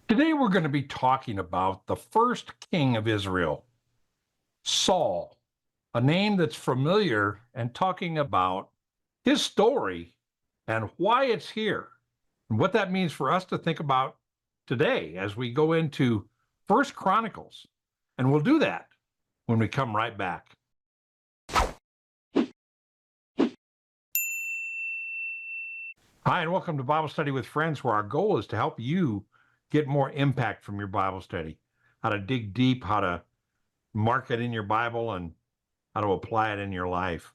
Today we're going to be talking about the first king of Israel, Saul, a name that's familiar, and talking about his story and why it's here and what that means for us to think about today as we go into First Chronicles. And we'll do that when we come right back. Hi, and welcome to Bible Study with Friends, where our goal is to help you get more impact from your Bible study, how to dig deep, how to mark it in your Bible, and how to apply it in your life.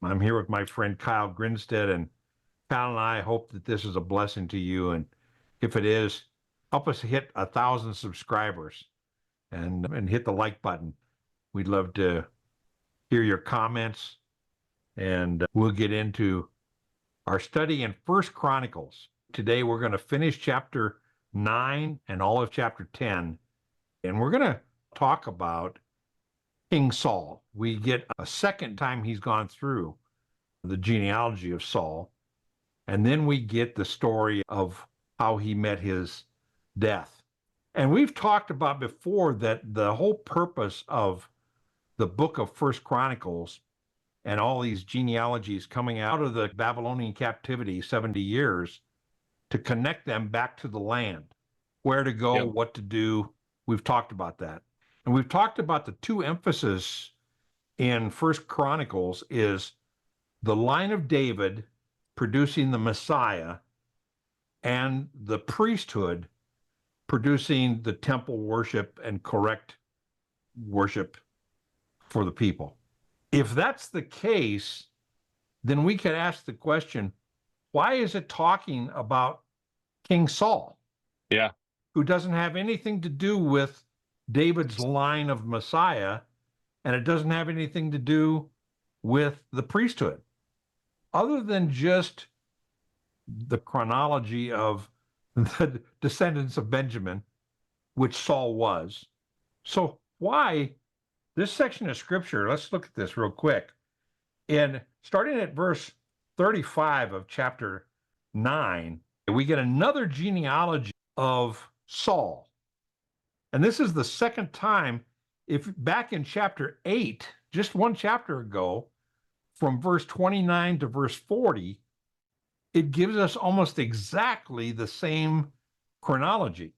I'm here with my friend Kyle Grinstead, and Kyle and I hope that this is a blessing to you. And if it is, help us hit 1,000 subscribers and hit the like button. We'd love to hear your comments, and we'll get into our study in First Chronicles. Today we're going to finish chapter 9 and all of chapter 10, and we're going to talk about King Saul. We get a second time he's gone through the genealogy of Saul, and then we get the story of how he met his death. And we've talked about before that the whole purpose of the book of First Chronicles and all these genealogies coming out of the Babylonian captivity, 70 years, to connect them back to the land, where to go, what to do. We've talked about that. And we've talked about the two emphases in First Chronicles is the line of David producing the Messiah and the priesthood producing the temple worship and correct worship for the people. If that's the case, then we could ask the question, why is it talking about King Saul? Yeah. Who doesn't have anything to do with David's line of Messiah, and it doesn't have anything to do with the priesthood, other than just the chronology of the descendants of Benjamin, which Saul was. So why this section of scripture? Let's look at this real quick. And starting at verse 35 of chapter 9, we get another genealogy of Saul. And this is the second time, if back in chapter 8, just one chapter ago, from verse 29 to verse 40, it gives us almost exactly the same chronology.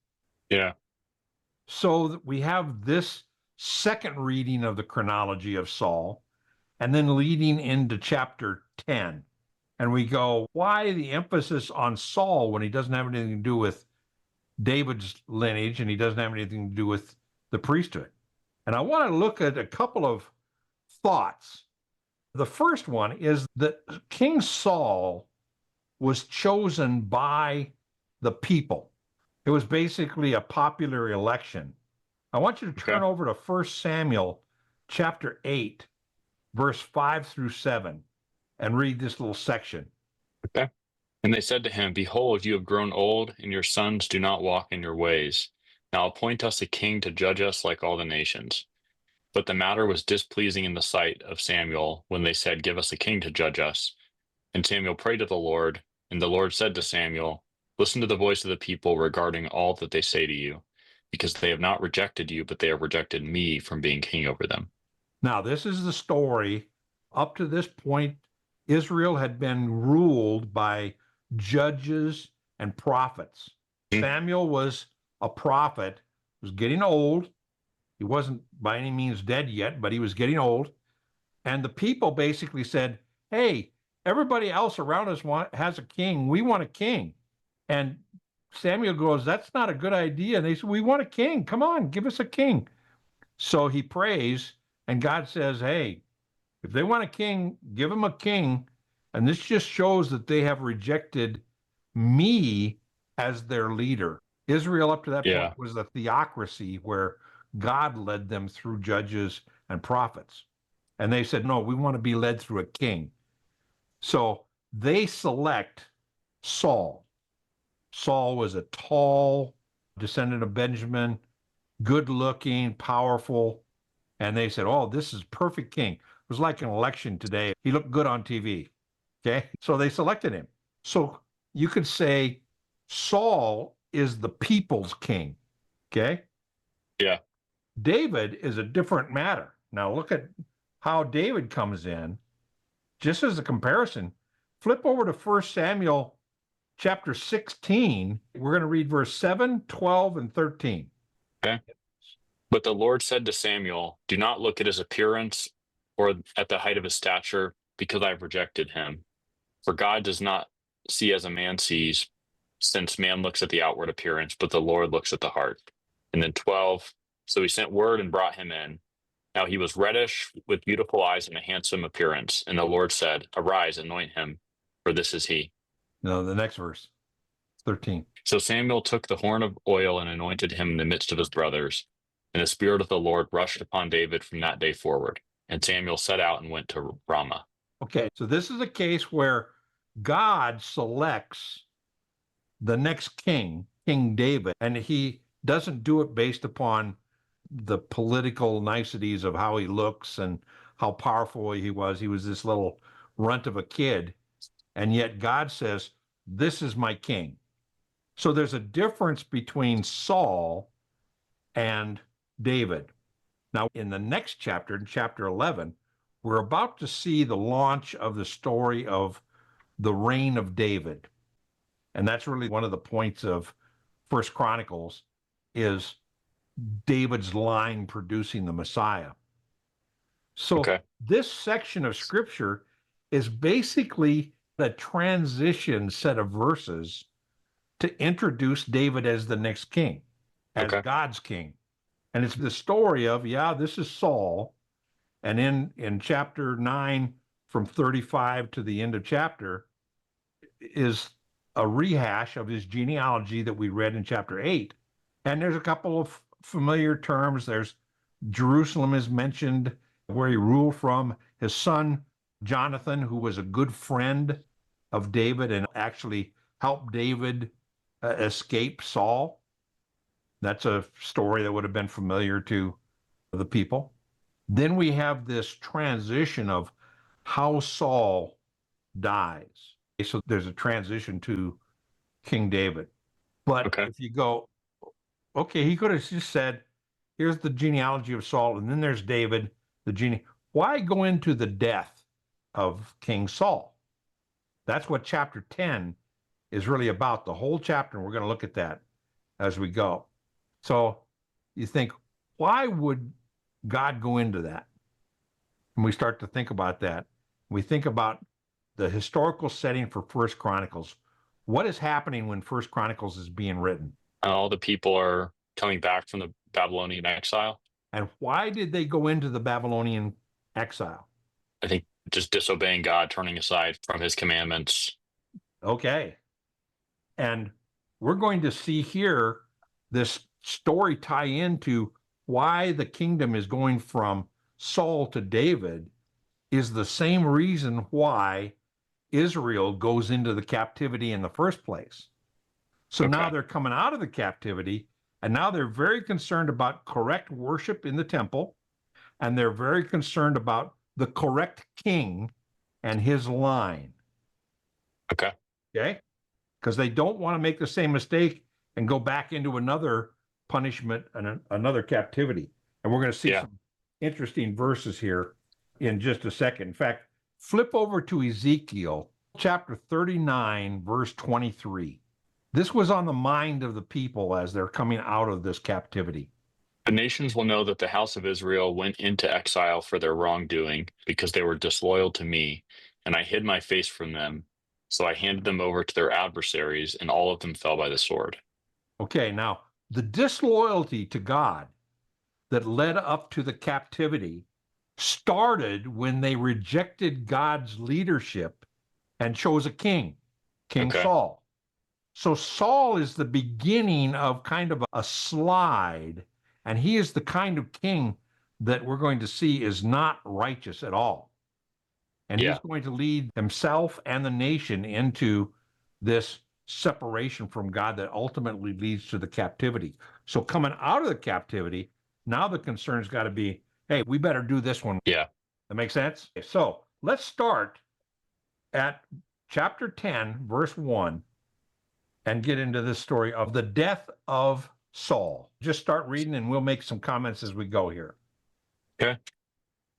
Yeah. So we have this second reading of the chronology of Saul, and then leading into chapter 10. And we go, why the emphasis on Saul when he doesn't have anything to do with David's lineage and he doesn't have anything to do with the priesthood? And I want to look at a couple of thoughts. The first one is that King Saul was chosen by the people. It was basically a popular election. I want you to turn over to 1 Samuel chapter 8, verse 5 through 7, and read this little section. Okay. And they said to him, Behold, you have grown old, and your sons do not walk in your ways. Now appoint us a king to judge us like all the nations. But the matter was displeasing in the sight of Samuel when they said, Give us a king to judge us. And Samuel prayed to the Lord, and the Lord said to Samuel, Listen to the voice of the people regarding all that they say to you, because they have not rejected you, but they have rejected me from being king over them. Now, this is the story. Up to this point, Israel had been ruled by judges and prophets. Samuel was a prophet, was getting old. He wasn't by any means dead yet, but he was getting old. And the people basically said, hey, everybody else around us has a king. We want a king. And Samuel goes, that's not a good idea. And they said, we want a king. Come on, give us a king. So he prays, and God says, hey, if they want a king, give them a king. And this just shows that they have rejected me as their leader. Israel up to that point was a theocracy where God led them through judges and prophets. And they said, no, we want to be led through a king. So they select Saul. Saul was a tall descendant of Benjamin, good looking, powerful. And they said, oh, this is perfect king. It was like an election today. He looked good on TV. Okay. So they selected him. So you could say Saul is the people's king. Okay. Yeah. David is a different matter. Now look at how David comes in. Just as a comparison, flip over to 1 Samuel chapter 16. We're going to read verse 7, 12, and 13. Okay. But the Lord said to Samuel, do not look at his appearance or at the height of his stature, because I have rejected him. For God does not see as a man sees, since man looks at the outward appearance, but the Lord looks at the heart. And then 12, so he sent word and brought him in. Now he was reddish, with beautiful eyes and a handsome appearance. And the Lord said, arise, anoint him, for this is he. No, the next verse, 13. So Samuel took the horn of oil and anointed him in the midst of his brothers. And the Spirit of the Lord rushed upon David from that day forward. And Samuel set out and went to Ramah. Okay, so this is a case where God selects the next king, King David, and he doesn't do it based upon the political niceties of how he looks and how powerful he was. He was this little runt of a kid, and yet God says, this is my king. So there's a difference between Saul and David. Now, in the next chapter, in chapter 11, we're about to see the launch of the story of the reign of David. And that's really one of the points of First Chronicles is David's line producing the Messiah. So this section of scripture is basically a transition set of verses to introduce David as the next king, as God's king. And it's the story of, this is Saul. And in chapter 9, from 35 to the end of chapter, is a rehash of his genealogy that we read in chapter 8. And there's a couple of familiar terms. There's Jerusalem is mentioned, where he ruled from. His son, Jonathan, who was a good friend of David and actually helped David escape Saul. That's a story that would have been familiar to the people. Then we have this transition of how Saul dies. So there's a transition to King David. But if you go, he could have just said, here's the genealogy of Saul, and then there's David, Why go into the death of King Saul? That's what chapter 10 is really about, the whole chapter, and we're going to look at that as we go. So you think, why would God go into that? And we start to think about that. We think about the historical setting for First Chronicles. What is happening when First Chronicles is being written? All the people are coming back from the Babylonian exile. And why did they go into the Babylonian exile? I think just disobeying God, turning aside from his commandments. Okay. And we're going to see here this story tie into why the kingdom is going from Saul to David is the same reason why Israel goes into the captivity in the first place. So now they're coming out of the captivity, and now they're very concerned about correct worship in the temple, and they're very concerned about the correct king and his line. Okay? Because they don't want to make the same mistake and go back into another punishment and another captivity. And we're going to see some interesting verses here in just a second. In fact, flip over to Ezekiel chapter 39, verse 23. This was on the mind of the people as they're coming out of this captivity. The nations will know that the house of Israel went into exile for their wrongdoing, because they were disloyal to me, and I hid my face from them. So I handed them over to their adversaries, and all of them fell by the sword. Okay, now the disloyalty to God that led up to the captivity started when they rejected God's leadership and chose a king, King Saul. So Saul is the beginning of kind of a slide, and he is the kind of king that we're going to see is not righteous at all. And he's going to lead himself and the nation into this separation from God that ultimately leads to the captivity. So coming out of the captivity, now the concern's got to be, hey, we better do this one. That makes sense? So let's start at chapter 10, verse 1, and get into this story of the death of Saul. Just start reading and we'll make some comments as we go here. Okay.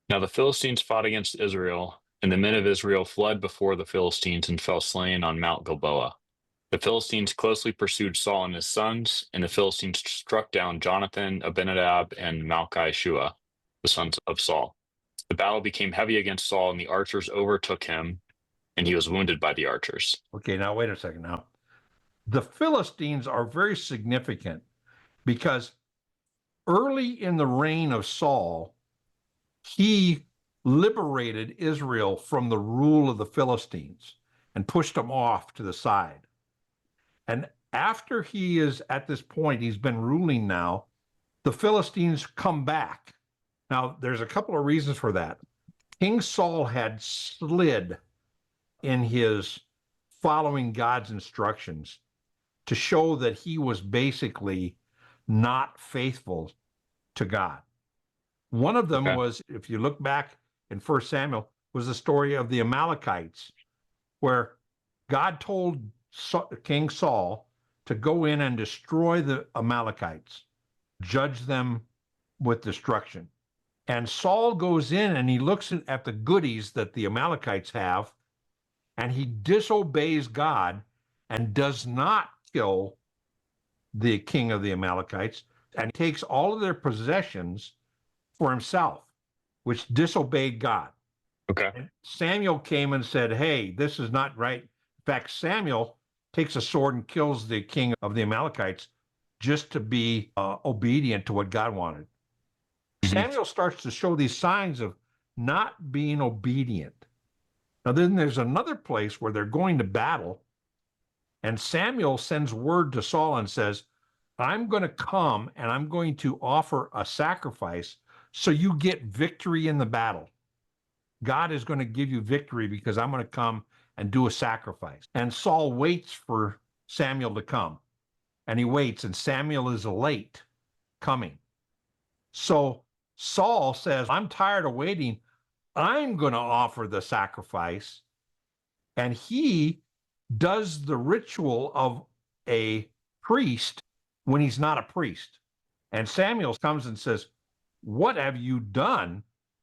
Now the Philistines fought against Israel, and the men of Israel fled before the Philistines and fell slain on Mount Gilboa. The Philistines closely pursued Saul and his sons, and the Philistines struck down Jonathan, Abinadab, and Malchi-Shua, the sons of Saul. The battle became heavy against Saul, and the archers overtook him, and he was wounded by the archers. Okay, now wait a second now. The Philistines are very significant because early in the reign of Saul, he liberated Israel from the rule of the Philistines and pushed them off to the side. And after he is at this point, he's been ruling now, the Philistines come back. Now, there's a couple of reasons for that. King Saul had slid in his following God's instructions to show that he was basically not faithful to God. One of them was, if you look back in 1 Samuel, was the story of the Amalekites, where God told King Saul to go in and destroy the Amalekites, judge them with destruction. And Saul goes in and he looks at the goodies that the Amalekites have, and he disobeys God and does not kill the king of the Amalekites, and takes all of their possessions for himself, which disobeyed God. Okay. And Samuel came and said, hey, this is not right. In fact, Samuel takes a sword and kills the king of the Amalekites just to be obedient to what God wanted. Samuel starts to show these signs of not being obedient. Now, then there's another place where they're going to battle, and Samuel sends word to Saul and says, I'm going to come and I'm going to offer a sacrifice so you get victory in the battle. God is going to give you victory because I'm going to come and do a sacrifice. And Saul waits for Samuel to come. And he waits, and Samuel is late coming. So Saul says, I'm tired of waiting. I'm going to offer the sacrifice. And he does the ritual of a priest when he's not a priest. And Samuel comes and says, what have you done?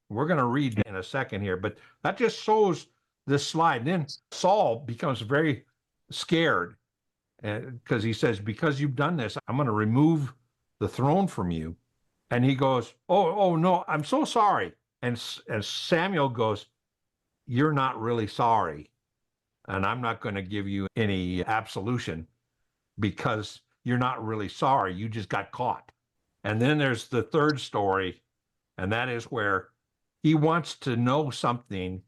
We're going to read in a second here, but that just shows this slide. And then Saul becomes very scared because he says, because you've done this, I'm going to remove the throne from you. And he goes, oh no, I'm so sorry. And Samuel goes, you're not really sorry. And I'm not going to give you any absolution because you're not really sorry. You just got caught. And then there's the third story, and that is where he wants to know something.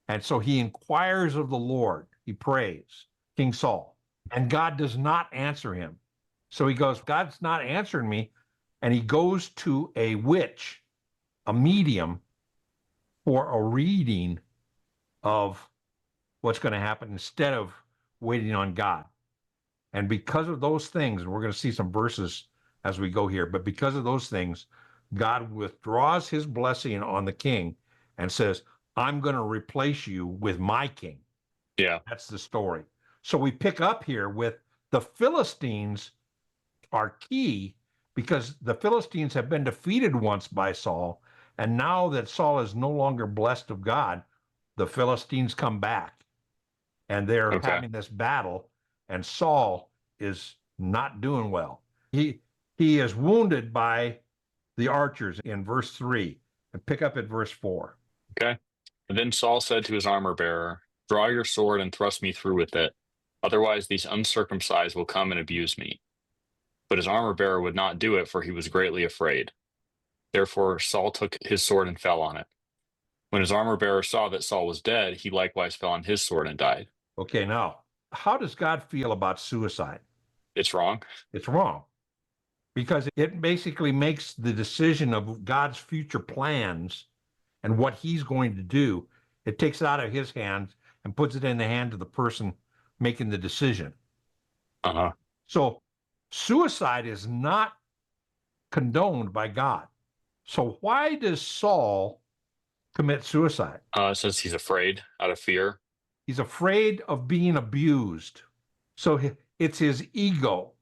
And so he inquires of the Lord. He prays, King Saul, and God does not answer him. So he goes, God's not answering me. And he goes to a witch, a medium, for a reading of what's going to happen instead of waiting on God. And because of those things, and we're going to see some verses as we go here, but because of those things, God withdraws his blessing on the king and says, I'm going to replace you with my king. Yeah. That's the story. So we pick up here with the Philistines are key because the Philistines have been defeated once by Saul. And now that Saul is no longer blessed of God, the Philistines come back and they're having this battle, and Saul is not doing well. He is wounded by the archers in verse 3, and pick up at verse 4. Okay. And then Saul said to his armor bearer, draw your sword and thrust me through with it. Otherwise, these uncircumcised will come and abuse me. But his armor bearer would not do it, for he was greatly afraid. Therefore, Saul took his sword and fell on it. When his armor bearer saw that Saul was dead, he likewise fell on his sword and died. Okay, now, how does God feel about suicide? It's wrong. It's wrong. Because it basically makes the decision of God's future plans and what he's going to do, it takes it out of his hands and puts it in the hand of the person making the decision. So suicide is not condoned by God. So why does Saul commit suicide? It says he's afraid out of fear. He's afraid of being abused. So it's his ego.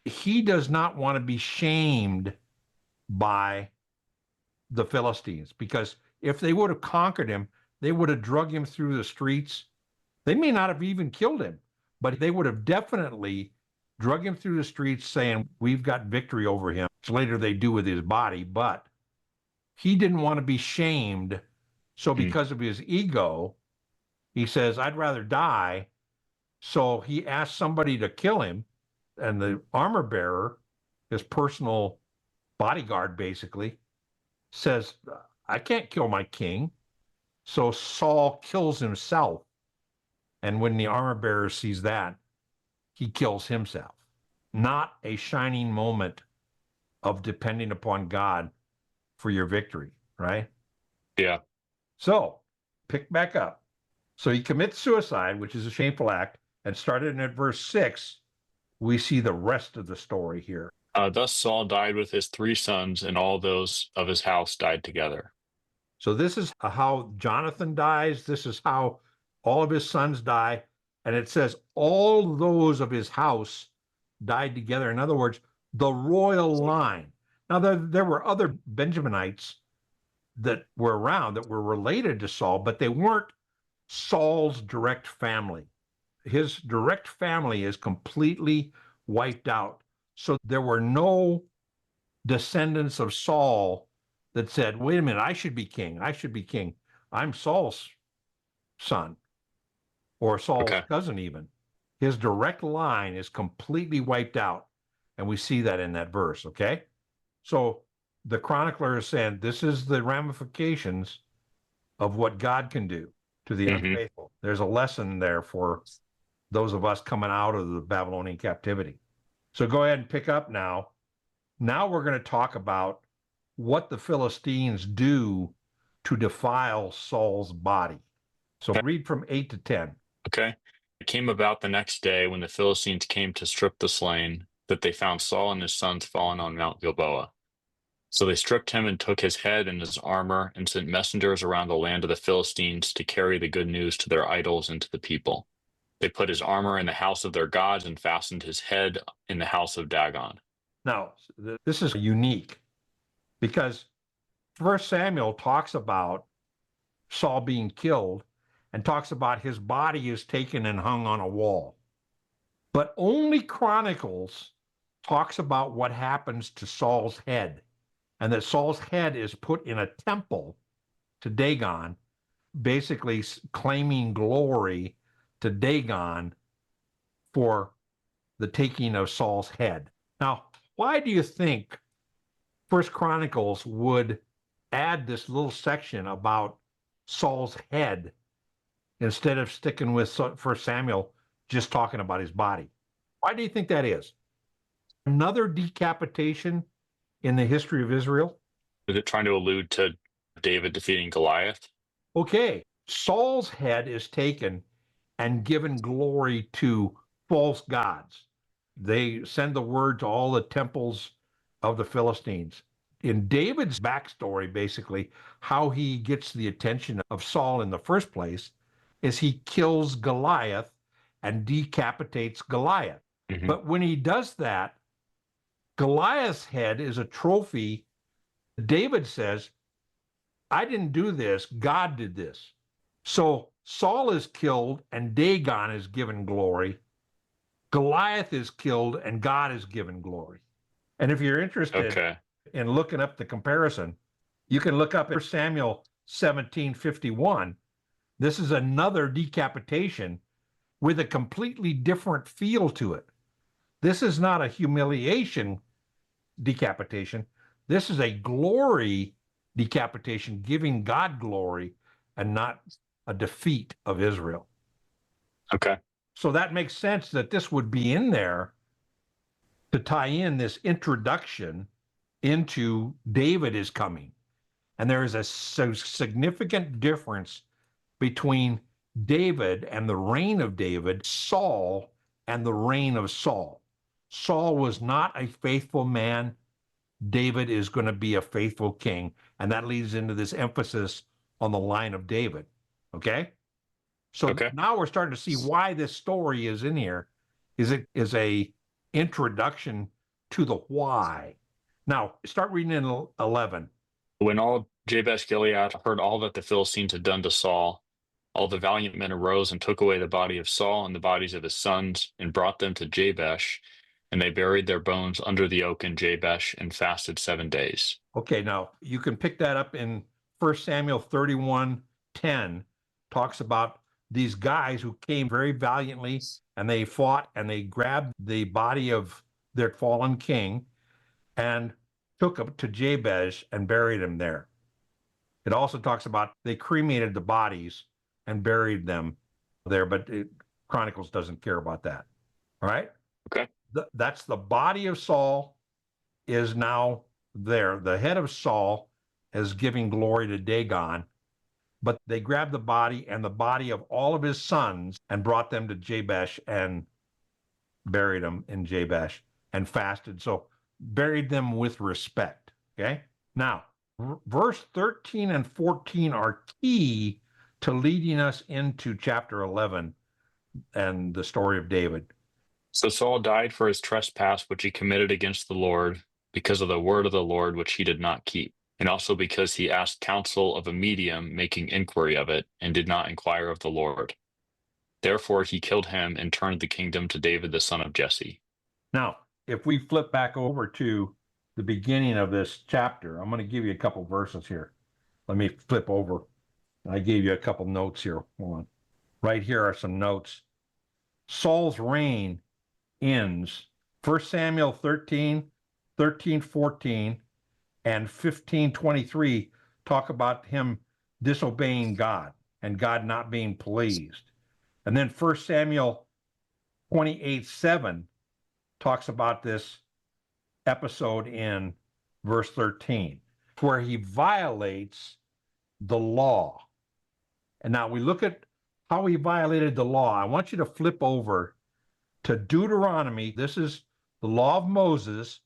he does not want to be shamed by the Philistines, because if they would have conquered him, they would have drug him through the streets. They may not have even killed him, but they would have definitely drug him through the streets saying, we've got victory over him. Which later they do with his body, but he didn't want to be shamed. So because of his ego, he says, I'd rather die. So he asked somebody to kill him, and the armor bearer, his personal bodyguard basically, says, I can't kill my king. So Saul kills himself. And when the armor bearer sees that, he kills himself. Not a shining moment of depending upon God for your victory, right? Yeah. So pick back up. So he commits suicide, which is a shameful act, and started at verse 6. We see the rest of the story here. Thus Saul died with his 3 sons, and all those of his house died together. So this is how Jonathan dies. This is how all of his sons die. And it says all those of his house died together. In other words, the royal line. Now, there were other Benjaminites that were around that were related to Saul, but they weren't Saul's direct family. His direct family is completely wiped out. So there were no descendants of Saul that said, wait a minute, I should be king. I should be king. I'm Saul's son or Saul's cousin even. His direct line is completely wiped out. And we see that in that verse, okay? So the chronicler is saying this is the ramifications of what God can do to the unfaithful. There's a lesson there for those of us coming out of the Babylonian captivity. So go ahead and pick up now. Now we're going to talk about what the Philistines do to defile Saul's body. So read from 8 to 10. Okay. It came about the next day when the Philistines came to strip the slain, that they found Saul and his sons fallen on Mount Gilboa. So they stripped him and took his head and his armor and sent messengers around the land of the Philistines to carry the good news to their idols and to the people. They put his armor in the house of their gods and fastened his head in the house of Dagon. Now, this is unique because 1 Samuel talks about Saul being killed and talks about his body is taken and hung on a wall. But only Chronicles talks about what happens to Saul's head, and that Saul's head is put in a temple to Dagon, basically claiming glory to Dagon for the taking of Saul's head. Now, why do you think First Chronicles would add this little section about Saul's head instead of sticking with First Samuel just talking about his body? Why do you think that is? Another decapitation in the history of Israel? Is it trying to allude to David defeating Goliath? Okay, Saul's head is taken and given glory to false gods. They send the word to all the temples of the Philistines. In David's backstory, basically, how he gets the attention of Saul in the first place is he kills Goliath and decapitates Goliath. But when he does that, Goliath's head is a trophy. David says, I didn't do this, God did this. So Saul is killed and Dagon is given glory. Goliath is killed and God is given glory. And if you're interested in looking up the comparison, you can look up 1 Samuel 17:51. This is another decapitation with a completely different feel to it. This is not a humiliation decapitation. This is a glory decapitation, giving God glory and not a defeat of Israel. Okay. So that makes sense that this would be in there to tie in this introduction into David is coming. And there is a significant difference between David and the reign of David, Saul and the reign of Saul. Saul was not a faithful man. David is going to be a faithful king. And that leads into this emphasis on the line of David. Okay? So now we're starting to see why this story is in here. Is it is a introduction to the why. Now, start reading in 11. When all Jabesh Gilead heard all that the Philistines had done to Saul, all the valiant men arose and took away the body of Saul and the bodies of his sons and brought them to Jabesh, and they buried their bones under the oak in Jabesh and fasted 7 days. Okay, now you can pick that up in 1 Samuel 31:10, talks about these guys who came very valiantly and they fought and they grabbed the body of their fallen king and took him to Jabesh and buried him there. It also talks about they cremated the bodies and buried them there, but Chronicles doesn't care about that. All right? Okay. That's the body of Saul is now there. The head of Saul is giving glory to Dagon, but they grabbed the body and the body of all of his sons and brought them to Jabesh and buried them in Jabesh and fasted. So buried them with respect. Okay. Now, verse 13 and 14 are key to leading us into chapter 11 and the story of David. So Saul died for his trespass which he committed against the Lord, because of the word of the Lord which he did not keep, and also because he asked counsel of a medium, making inquiry of it, and did not inquire of the Lord. Therefore he killed him and turned the kingdom to David the son of Jesse. Now, if we flip back over to the beginning of this chapter, I'm going to give you a couple verses here. Let me flip over. I gave you a couple notes here. Hold on. Right here are some notes. Saul's reign ends. 1 Samuel 13, 14, and 15:23 talk about him disobeying God and God not being pleased. And then 1 Samuel 28:7 talks about this episode in verse 13, where he violates the law. And now we look at how he violated the law. I want you to flip over to Deuteronomy. This is the law of Moses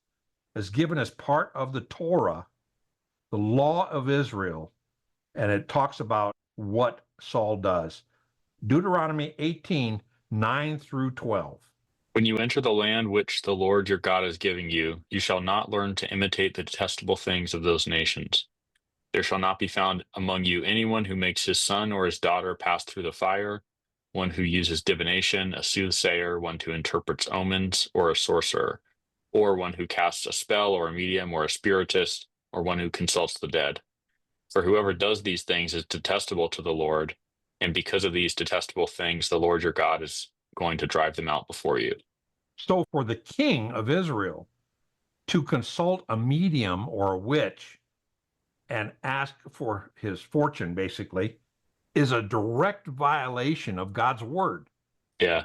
as given as part of the Torah, the law of Israel, and it talks about what Saul does. Deuteronomy 18, 9 through 12. When you enter the land which the Lord your God is giving you, you shall not learn to imitate the detestable things of those nations. There shall not be found among you anyone who makes his son or his daughter pass through the fire, one who uses divination, a soothsayer, one who interprets omens, or a sorcerer, or one who casts a spell, or a medium, or a spiritist, or one who consults the dead. For whoever does these things is detestable to the Lord, and because of these detestable things, the Lord your God is going to drive them out before you. So for the king of Israel to consult a medium or a witch and ask for his fortune, basically, is a direct violation of God's word. Yeah.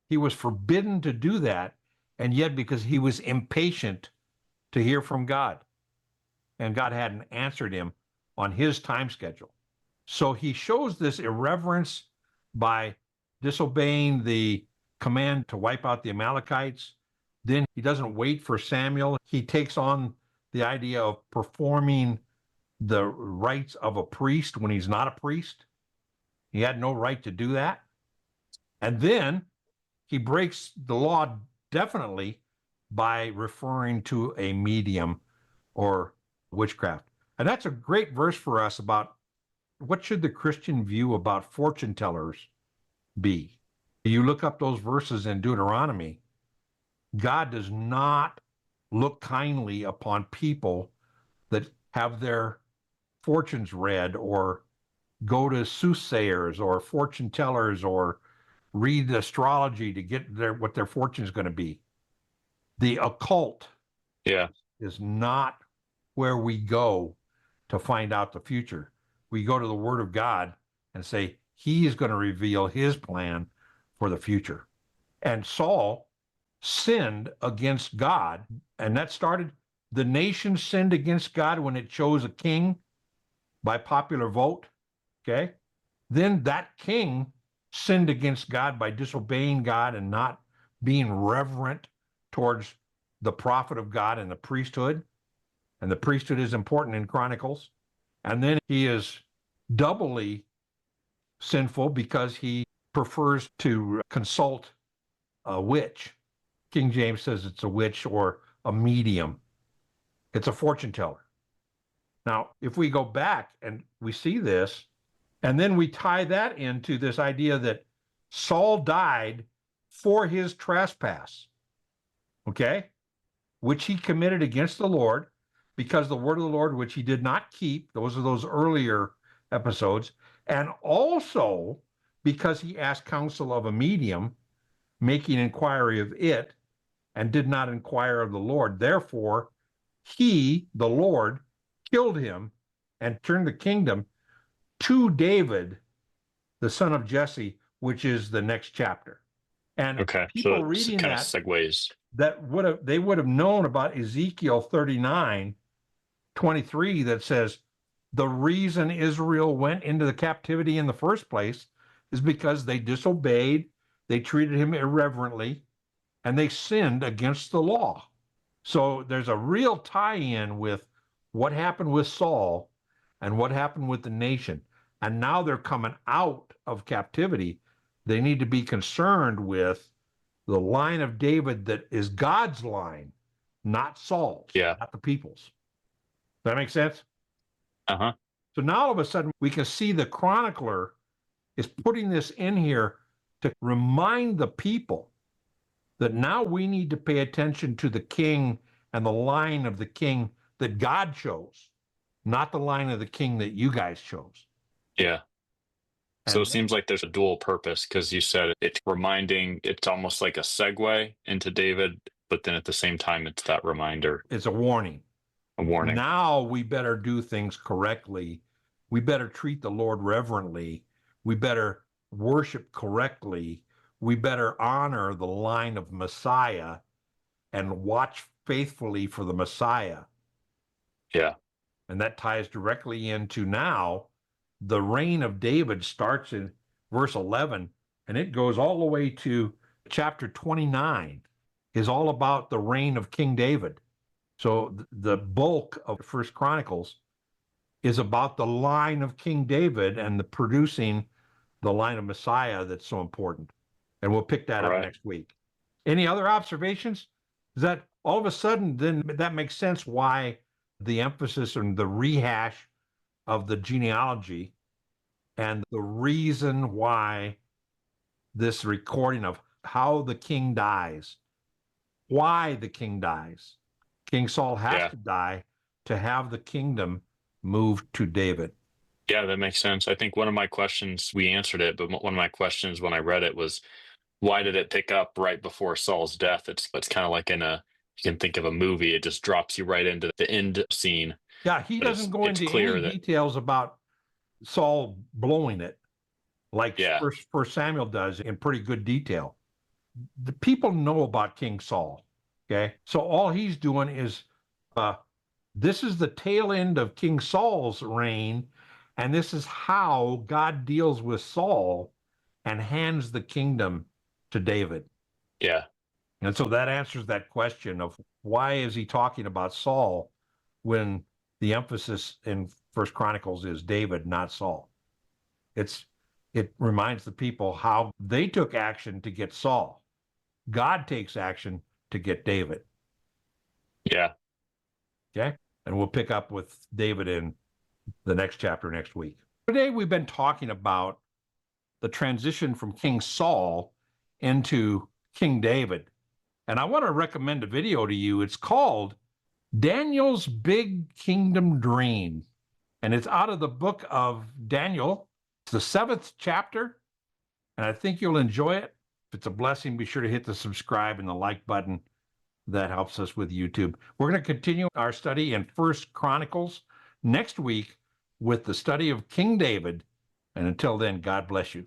He was forbidden to do that, and yet because he was impatient to hear from God, and God hadn't answered him on his time schedule. So he shows this irreverence by disobeying the command to wipe out the Amalekites. Then he doesn't wait for Samuel. He takes on the idea of performing the rites of a priest when he's not a priest. He had no right to do that. And then he breaks the law definitely by referring to a medium or witchcraft. And that's a great verse for us about what should the Christian view about fortune tellers be. You look up those verses in Deuteronomy, God does not look kindly upon people that have their fortunes read or go to soothsayers or fortune tellers or read astrology to get what their fortune is going to be. The occult is not where we go to find out the future. We go to the Word of God and say, He is going to reveal His plan for the future. And Saul sinned against God, and that started, the nation sinned against God when it chose a king by popular vote, okay? Then that king sinned against God by disobeying God and not being reverent towards the prophet of God and the priesthood. And the priesthood is important in Chronicles. And then he is doubly sinful because he prefers to consult a witch. King James says it's a witch or a medium. It's a fortune teller. Now, if we go back and we see this, and then we tie that into this idea that Saul died for his trespass, okay, which he committed against the Lord, because the word of the Lord, which he did not keep, those are those earlier episodes, and also because he asked counsel of a medium, making inquiry of it, and did not inquire of the Lord. Therefore, he, the Lord, killed him and turned the kingdom to David, the son of Jesse, which is the next chapter. And Okay, people so reading kind of that, segues. they would have known about Ezekiel 39:23 that says the reason Israel went into the captivity in the first place is because they disobeyed, they treated him irreverently, and they sinned against the law. So there's a real tie-in with what happened with Saul and what happened with the nation. And now they're coming out of captivity. They need to be concerned with the line of David that is God's line, not Saul's, not the people's. Does that make sense? Uh-huh. So now all of a sudden we can see the chronicler is putting this in here to remind the people that now we need to pay attention to the king and the line of the king that God chose, not the line of the king that you guys chose. Yeah. So it And seems like there's a dual purpose, because you said it's reminding, it's almost like a segue into David, but then at the same time, it's that reminder, it's a warning. a warning. Now we better do things correctly. We better treat the Lord reverently. We better worship correctly. We better honor the line of Messiah and watch faithfully for the Messiah. Yeah. And that ties directly into now the reign of David starts in verse 11 and it goes all the way to chapter 29 is all about the reign of King David. So the bulk of First Chronicles is about the line of King David and the producing the line of Messiah that's so important. And we'll pick that up next week. Any other observations? Is that all of a sudden, then that makes sense why the emphasis and the rehash of the genealogy and the reason why this recording of how the king dies, why the king dies. King Saul has to die to have the kingdom moved to David. Yeah, that makes sense. I think one of my questions, we answered it, but one of my questions when I read it was, why did it pick up right before Saul's death? It's kind of like you can think of a movie, it just drops you right into the end scene. Yeah, he doesn't go into any details about Saul blowing it like First Samuel does in pretty good detail. The people know about King Saul, okay? So all he's doing is, this is the tail end of King Saul's reign, and this is how God deals with Saul and hands the kingdom to David. Yeah. And so that answers that question of why is he talking about Saul when the emphasis in First Chronicles is David, not Saul. It reminds the people how they took action to get Saul. God takes action to get David. Yeah. Okay. And we'll pick up with David in the next chapter next week. Today we've been talking about the transition from King Saul into King David. And I want to recommend a video to you. It's called Daniel's Big Kingdom Dream. And it's out of the book of Daniel. It's the 7th chapter. And I think you'll enjoy it. If it's a blessing, be sure to hit the subscribe and the like button. That helps us with YouTube. We're going to continue our study in First Chronicles next week with the study of King David. And until then, God bless you.